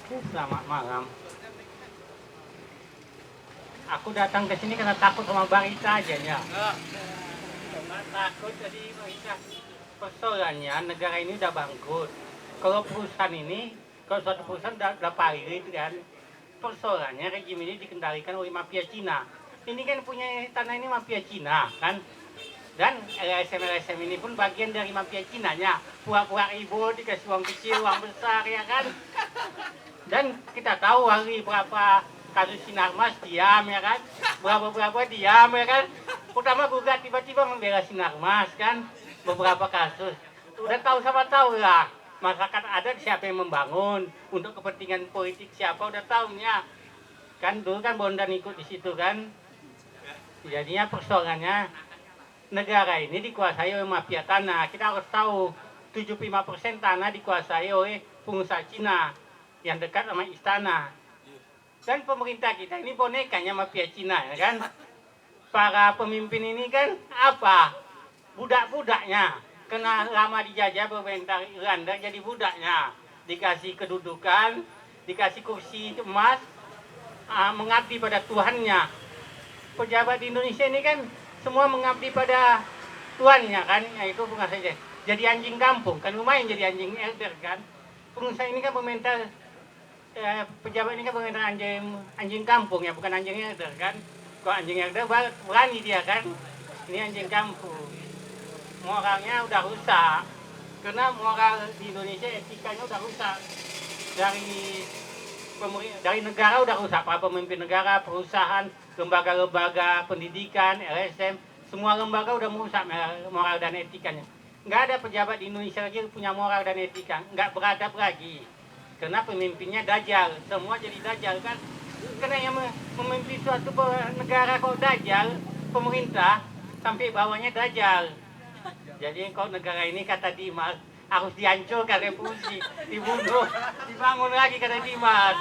Selamat malam. Aku datang ke sini karena takut sama Barita aja ya. Karena takut jadi Barita. Persoalannya negara ini udah bangkrut. Kalau perusahaan ini, kalau suatu perusahaan udah pari itu kan, persoalannya rejim ini dikendalikan oleh mafia Cina. Ini kan punya tanah ini mafia Cina kan. Dan LSM ini pun bagian dari mafia Cinanya. Pura-pura ibu dikasih uang kecil, uang besar ya kan. Dan kita tahu hari berapa kasus Sinarmas diam ya kan, berapa diam ya kan. Pertama gugat tiba-tiba membela Sinarmas kan, beberapa kasus. Udah tahu sama tahu lah, masyarakat adat siapa yang membangun untuk kepentingan politik siapa udah tahunya. Kan dulu kan Bondan ikut di situ kan. Jadinya persoalannya negara ini dikuasai oleh mafia tanah. Kita harus tahu 75% tanah dikuasai oleh pengusaha Cina yang dekat sama istana. Dan pemerintah kita ini bonekanya mafia Cina ya kan. Para pemimpin ini kan apa? Budak-budaknya. Kena lama dijajah pemerintah Belanda jadi budaknya. Dikasih kedudukan, dikasih kursi emas, mengabdi pada Tuhannya. Pejabat di Indonesia ini kan semua mengabdi pada tuannya kan, yaitu pengusaha saja. Jadi anjing kampung kan, lumayan jadi anjing elder kan. Pengusaha ini kan pemerintah pejabat ini kan pemerintah anjing kampung ya, bukan anjing elder kan. Kalau anjing elder berani dia kan, ini anjing kampung. Moralnya udah rusak, karena moral di Indonesia etikanya udah rusak dari negara udah rusak. Para pemimpin negara, perusahaan, lembaga-lembaga pendidikan, LSM, semua lembaga udah merusak moral dan etikanya. Nggak ada pejabat di Indonesia lagi punya moral dan etika, nggak beradab lagi. Karena pemimpinnya dajjal, semua jadi dajjal kan. Karena yang memimpin suatu negara kok dajjal, pemerintah sampai bawahnya dajjal. Jadi kalau negara ini kata Dimas harus dihancurkan, revolusi, dibunuh, dibangun lagi kata Dimas.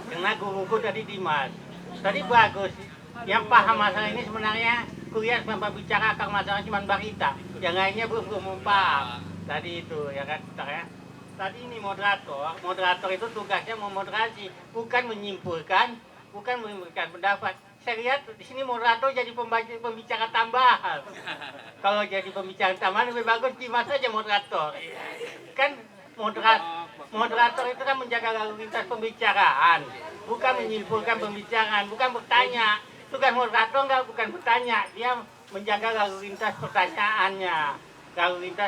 Karena guruku tadi Dimas, tadi bagus. Yang paham masalah ini sebenarnya kuliah sampai bicara akar masalah cuma Barita, yang lainnya belum paham. Tadi itu ya kan, ya. Tadi ini moderator itu tugasnya memoderasi, bukan menyimpulkan, bukan memberikan pendapat. Saya lihat di sini moderator jadi pembicara tambahan. Kalau jadi pembicara tambahan lebih bagus Dimas saja moderator. Kan moderator itu kan menjaga lalu lintas pembicaraan, bukan menyimpulkan pembicaraan, bukan bertanya. Tugas moderator bukan bertanya, dia menjaga lalu lintas pertanyaannya.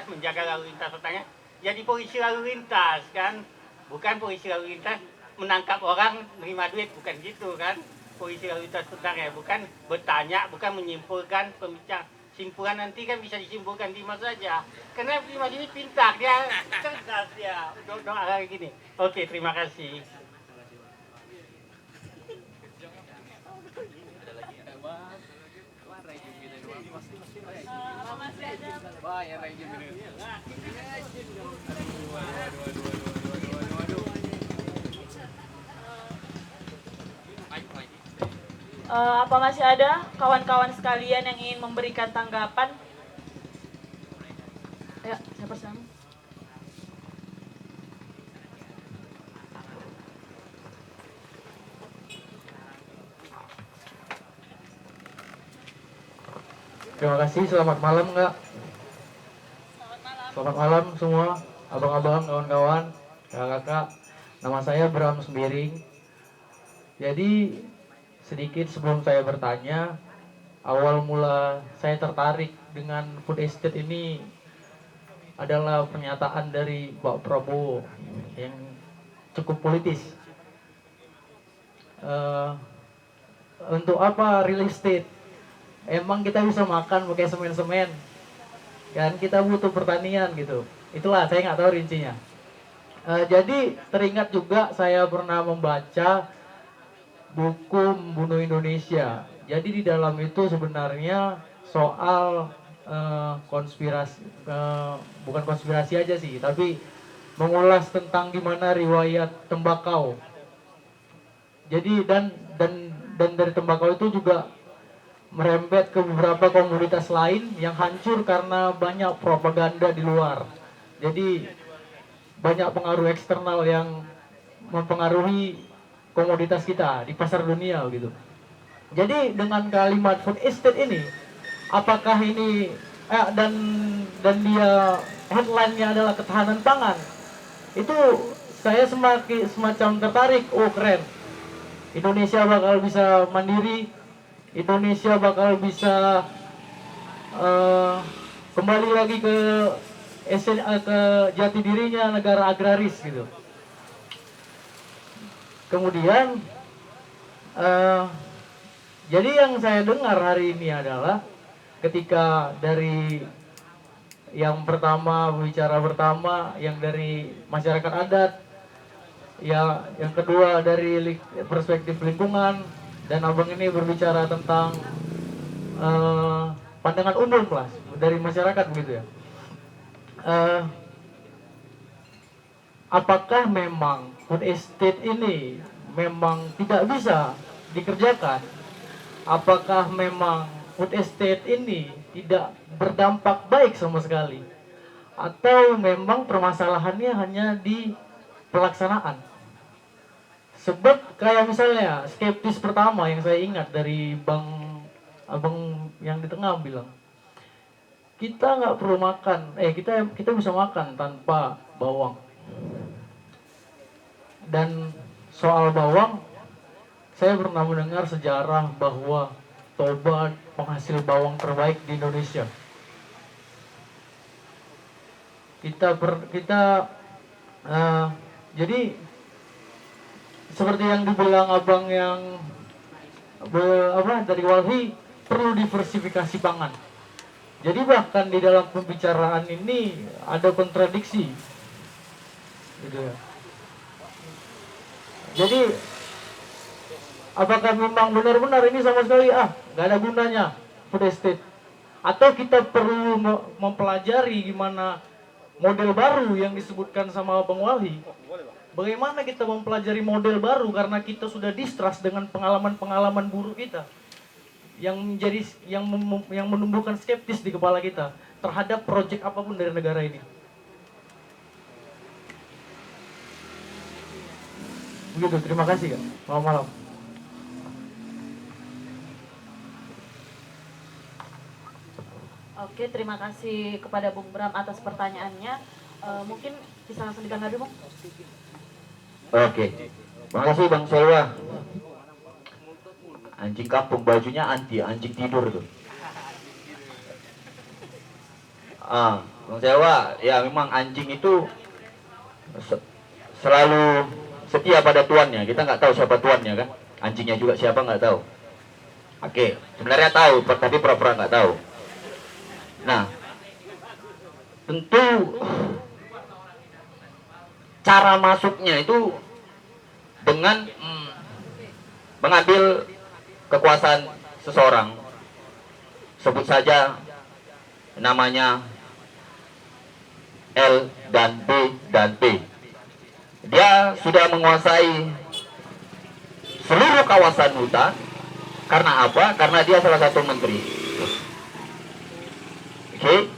Menjaga lalu lintas pertanyaan. Jadi polisi lalu lintas kan, bukan polisi lalu lintas menangkap orang menerima duit, bukan gitu kan. Polisi lalu lintas sebenarnya bukan bertanya, bukan menyimpulkan pembicaraan. Simpulan nanti kan bisa disimpulkan Dimas saja. Karena Dimas ini pintar, dia cerdas dia. Doa kayak gini. Oke, terima kasih. Apa masih ada kawan-kawan sekalian yang ingin memberikan tanggapan? Ya, saya bersama. Terima kasih, selamat malam Kak. Selamat malam semua, abang-abang, kawan-kawan, kakak-kakak. Nama saya Bram Sembiring. Jadi sedikit sebelum saya bertanya, awal mula saya tertarik dengan food estate ini adalah pernyataan dari Pak Prabowo yang cukup politis. Untuk apa real estate? Emang kita bisa makan pakai semen-semen? Kan kita butuh pertanian gitu. Itulah, saya nggak tahu rincinya. Jadi teringat juga saya pernah membaca buku Membunuh Indonesia. Jadi di dalam itu sebenarnya soal konspirasi, bukan konspirasi aja sih, tapi mengulas tentang gimana riwayat tembakau. Jadi dan dari tembakau itu juga merembet ke beberapa komunitas lain yang hancur karena banyak propaganda di luar. Jadi banyak pengaruh eksternal yang mempengaruhi komoditas kita di pasar dunia gitu. Jadi dengan kalimat food estate ini, apakah ini dan dia headline-nya adalah ketahanan pangan, itu saya semacam tertarik. Oh keren, Indonesia bakal bisa mandiri, Indonesia bakal bisa kembali lagi ke ke jati dirinya negara agraris gitu. Kemudian jadi yang saya dengar hari ini adalah ketika dari yang pertama, bicara pertama yang dari masyarakat adat, ya yang kedua dari perspektif lingkungan, dan abang ini berbicara tentang pandangan umum lah dari masyarakat begitu ya. Apakah memang food estate ini memang tidak bisa dikerjakan? Apakah memang food estate ini tidak berdampak baik sama sekali? Atau memang permasalahannya hanya di pelaksanaan? Sebab kayak misalnya skeptis pertama yang saya ingat dari abang yang di tengah bilang, kita nggak perlu makan, kita bisa makan tanpa bawang. Dan soal bawang, saya pernah mendengar sejarah bahwa Toba penghasil bawang terbaik di Indonesia. Jadi seperti yang dibilang abang yang dari Walhi, perlu diversifikasi pangan. Jadi bahkan di dalam pembicaraan ini ada kontradiksi, gitu ya. Jadi apakah memang benar-benar ini sama sekali nggak ada gunanya food estate? Atau kita perlu mempelajari gimana model baru yang disebutkan sama Bang Wali? Bagaimana kita mempelajari model baru karena kita sudah distrust dengan pengalaman-pengalaman buruk kita yang menumbuhkan skeptis di kepala kita terhadap proyek apapun dari negara ini. Begitu, terima kasih Kak. Selamat malam. Oke, terima kasih kepada Bung Bram atas pertanyaannya. Mungkin bisa langsung ditanggapi, Bung. Oke, terima kasih Bang Selwa. Anjing kampung bajunya anti anjing tidur tuh. Bang Selwa, ya memang anjing itu selalu setia pada tuannya. Kita nggak tahu siapa tuannya kan. Anjingnya juga siapa nggak tahu. Oke, sebenarnya tahu, tapi pura-pura nggak tahu. Nah, tentu cara masuknya itu dengan mengambil kekuasaan seseorang, sebut saja namanya L dan B dan P. Dia sudah menguasai seluruh kawasan hutan. Karena apa? Karena dia salah satu menteri. Oke.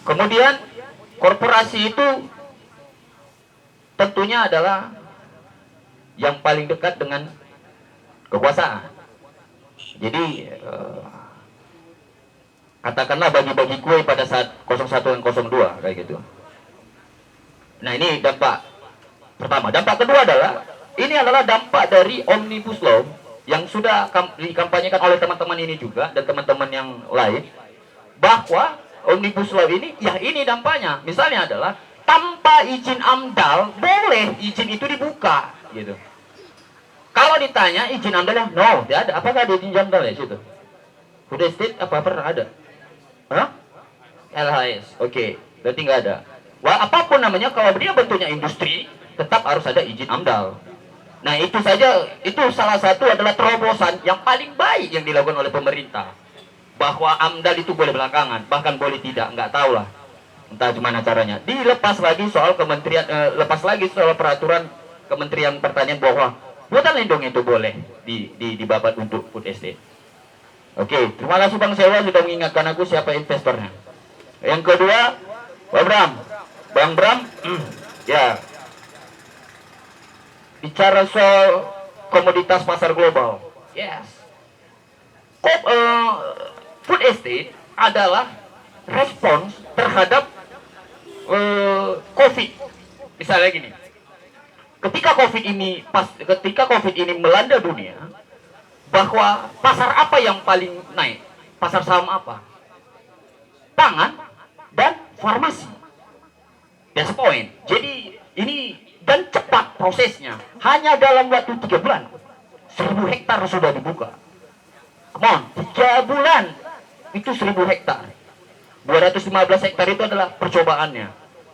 Kemudian korporasi itu tentunya adalah yang paling dekat dengan kekuasaan. Jadi katakanlah bagi-bagi kue pada saat 01 dan 02 kayak gitu. Nah, ini dampak pertama. Dampak kedua adalah ini adalah dampak dari Omnibus Law yang sudah dikampanyekan oleh teman-teman ini juga dan teman-teman yang lain, bahwa Omnibus Law ini, ya ini dampaknya. Misalnya adalah tanpa izin AMDAL boleh izin itu dibuka gitu. Kalau ditanya izin AMDAL ya, no, tidak ada. Apakah ada izin AMDAL ya situ? Food estate apa pernah ada? Hah? LHS, oke, berarti nggak ada. Wah, apapun namanya, kalau dia bentuknya industri, tetap harus ada izin AMDAL. Nah, itu saja, itu salah satu adalah terobosan yang paling baik yang dilakukan oleh pemerintah. Bahwa AMDAL itu boleh belakangan, bahkan boleh tidak, nggak tahu lah. Entah gimana caranya. Dilepas lagi soal kementerian, lepas lagi soal peraturan Kementerian Pertanian bahwa hutan lindung itu boleh dibabat untuk food estate. Oke, terima kasih Bang Sewa sudah mengingatkan aku siapa investornya. Yang kedua, Pak Bram, Bang Bram, ya, bicara soal komoditas pasar global. Yes. Food estate adalah respons terhadap COVID. Misalnya gini, ketika COVID ini melanda dunia, bahwa pasar apa yang paling naik? Pasar saham apa? Pangan dan farmasi. That's point. Jadi ini dan cepat prosesnya. Hanya dalam waktu 3 bulan 1000 hektar sudah dibuka. Come on, 3 bulan itu 1000 hektar. 215 hektar itu adalah percobaannya.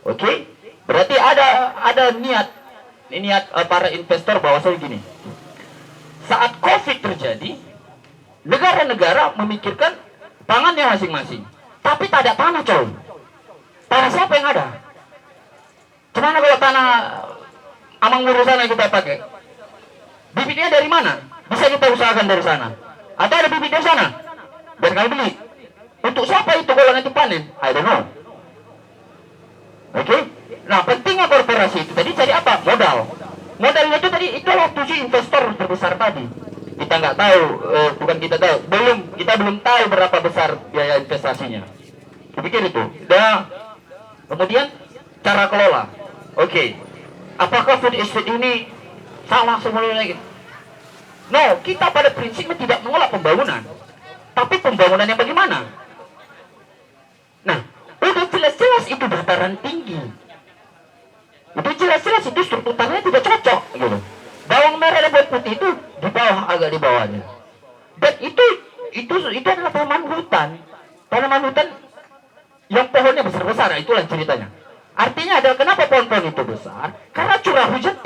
Oke? Berarti ada niat para investor bahwasanya gini. Saat COVID terjadi, negara-negara memikirkan pangannya masing-masing. Tapi tak ada tanah, coy. Tanah siapa yang ada? Gimana kalau tanah Amang Wuru sana kita pakai? Bibitnya dari mana? Bisa kita usahakan dari sana. Atau ada bibit dari sana? Biar kami beli. Untuk siapa itu kalau nanti panen? I don't know. Oke? Nah, pentingnya korporasi itu tadi cari apa? Modal. Modalnya itu tadi itulah tujuh investor terbesar tadi. Kita nggak tahu, bukan kita tahu, kita belum tahu berapa besar biaya investasinya. Kupikir itu. Dan kemudian cara kelola. Oke. Apakah food estate ini salah semuanya lagi? No, kita pada prinsipnya tidak menolak pembangunan. Tapi pembangunan yang bagaimana? Nah, udah jelas-jelas itu dataran tinggi. Itu jelas-jelas itu struktur tanahnya tidak cocok gitu. Bawang merah dan bawang putih itu di bawah, agak di bawahnya. Dan itu adalah tanaman hutan. Tanaman hutan yang pohonnya besar-besar, itulah ceritanya. Artinya adalah kenapa pohon-pohon itu besar? Karena curah hujan